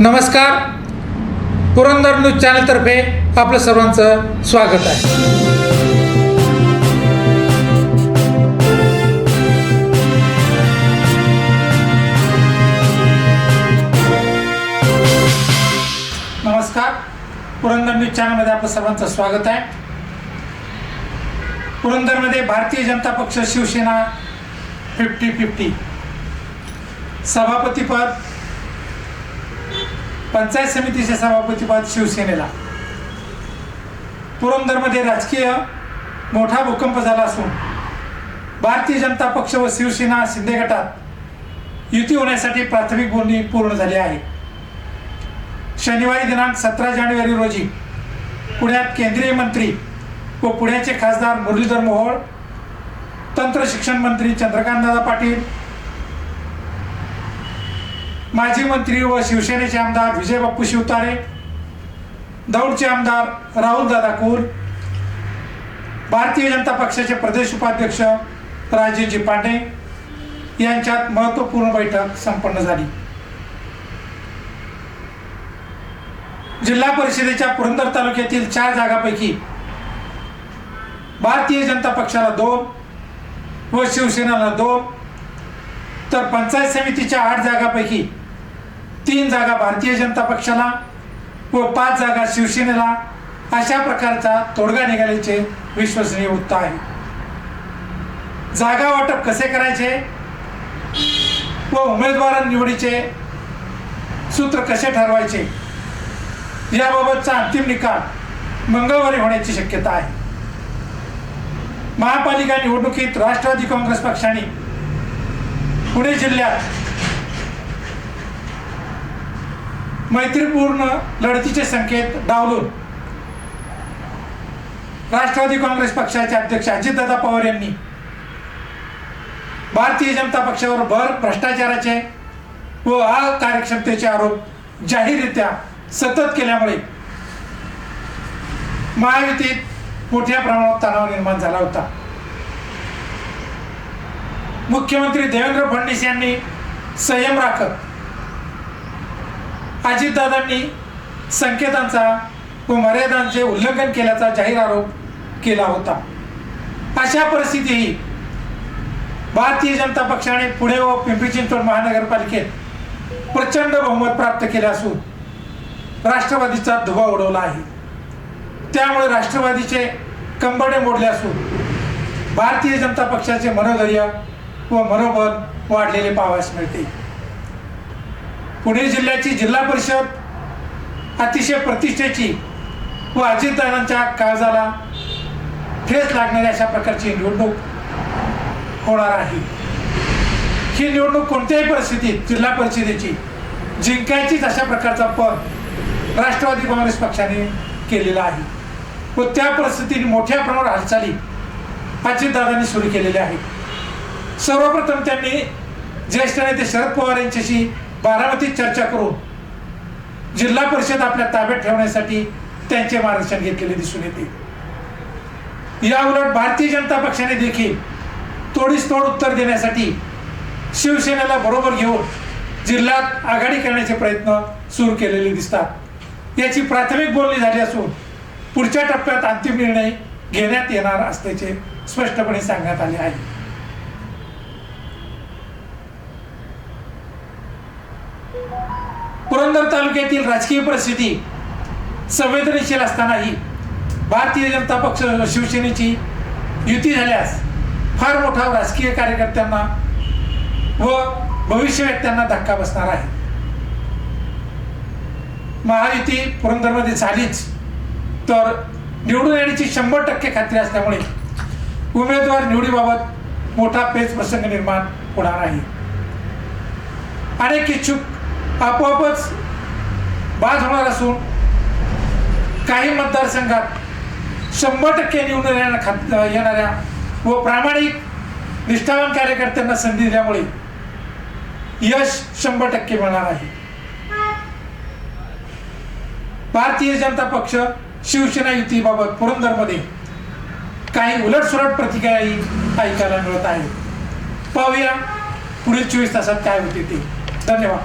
नमस्कार, पुरंदर न्यूज चॅनलतर्फे आपलं सर्वांचं स्वागत आहे. नमस्कार, पुरंदर न्यूज चॅनलमध्ये आपलं सर्वांचं स्वागत आहे. पुरंदरमध्ये भारतीय जनता पक्ष शिवसेना 50-50 सभापतीपद, पंचायत समितीचे सभापतीपद शिवसेनेला. पुरंदरमध्ये राजकीय मोठा भूकंप झाला असून भारतीय जनता पक्ष व शिवसेना शिंदे गटात युती होण्यासाठी प्राथमिक बोलणी पूर्ण झाली आहे. शनिवारी दिनांक 17 जानेवारी रोजी पुण्यात केंद्रीय मंत्री व पुण्याचे खासदार मुरलीधर मोहोळ, तंत्र शिक्षण मंत्री चंद्रकांतदादा पाटील, माजी मंत्री व शिवसेनेचे आमदार विजय बाप्पू शिवतारे, दौंडचे आमदार राहुल दादा कुल, भारतीय जनता पक्षाचे प्रदेश उपाध्यक्ष राजेशजी पांडे यांच्यात महत्त्वपूर्ण बैठक संपन्न झाली. जिल्हा परिषदेच्या पुरंदर तालुक्यातील 4 जागांपैकी भारतीय जनता पक्षाला 2 व शिवसेनेला 2, तर पंचायत समितीच्या 8 जागांपैकी 3 जागा भारतीय जनता पक्षाला व 5 जागा शिवसेनेला अशा प्रकारचा तोडगा निघाल्याचे विश्वसनीय वृत्त आहे. जागा वाटप कसे करायचे व उमेदवार निवडीचे सूत्र कसे ठरवायचे याबाबतचा अंतिम निकाल मंगळवारी होण्याची शक्यता आहे. महापालिका निवडणुकीत राष्ट्रवादी काँग्रेस पक्षाने पुणे जिल्ह्यात मैत्रीपूर्ण लढतीचे संकेत डावलून राष्ट्रवादी काँग्रेस पक्षाचे अध्यक्ष अजितदादा पवार यांनी भारतीय जनता पक्षावर भ्रष्टाचाराचे व अकार्यक्षमतेचे आरोप जाहीररित्या सतत केल्यामुळे महायुतीत मोठ्या प्रमाणात तणाव निर्माण झाला होता. मुख्यमंत्री देवेंद्र फडणवीस यांनी संयम राखत अजितदादांनी संकेतांचा व मर्यादांचे उल्लंघन केल्याचा जाहीर आरोप केला होता. अशा परिस्थितीही भारतीय जनता पक्षाने पुणे व पिंपरी चिंचवड महानगरपालिकेत प्रचंड बहुमत प्राप्त केले असून राष्ट्रवादीचा धुव्वा उडवला आहे. त्यामुळे राष्ट्रवादीचे कंबरडे मोडले असून भारतीय जनता पक्षाचे मनोधैर्य व मनोबल वाढलेले पाहावयास मिळते. पुणे जिल्ह्याची जिल्हा परिषद अतिशय प्रतिष्ठेची व अजितदादांच्या काळजाला ठेच लागणारी अशा प्रकारची निवडणूक होणार आहे. ही निवडणूक कोणत्याही परिस्थितीत जिल्हा परिषदेची जिंकायचीच अशा प्रकारचा पद राष्ट्रवादी काँग्रेस पक्षाने केलेला आहे व त्या परिस्थितीने मोठ्या प्रमाणात हालचाली अजितदादांनी सुरू केलेल्या आहेत. सर्वप्रथम त्यांनी ज्येष्ठ नेते शरद पवार यांच्याशी बारामतीत चर्चा करून जिल्हा परिषद आपल्या ताब्यात ठेवण्यासाठी त्यांचे मार्गदर्शन घेतलेले दिसून येते. या उलट भारतीय जनता पक्षाने देखील तोडीस तोड उत्तर देण्यासाठी शिवसेनेला बरोबर घेऊन जिल्ह्यात आघाडी करण्याचे प्रयत्न सुरू केलेले दिसतात. याची प्राथमिक बोलणी झाली असून पुढच्या टप्प्यात अंतिम निर्णय घेण्यात येणार असल्याचे स्पष्टपणे सांगण्यात आले आहे. पुरंदर तालुक्यातील राजकीय परिस्थिती संवेदनशील असतानाही भारतीय जनता पक्ष व शिवसेनेची युती झाल्यास फार मोठा राजकीय कार्यकर्त्यांना व भविष्यवेत्यांना धक्का बसणार आहे. महायुती पुरंदरमध्ये झालीच तर निवडून येण्याची 100% खात्री असल्यामुळे उमेदवार निवडीबाबत मोठा पेच प्रसंग निर्माण होणार आहे. अनेक इच्छुक आपोआपच बाद होणार असून काही मतदारसंघात 100% निवडून येणाऱ्या व प्रामाणिक निष्ठावान कार्यकर्त्यांना संधी दिल्यामुळे यश 100% मिळणार आहे. भारतीय जनता पक्ष शिवसेना युतीबाबत पुरंदरमध्ये काही उलटसुलट प्रतिक्रियाही ऐकायला मिळत आहे. पाहूया पुढील 24 तासात काय होते ते. धन्यवाद.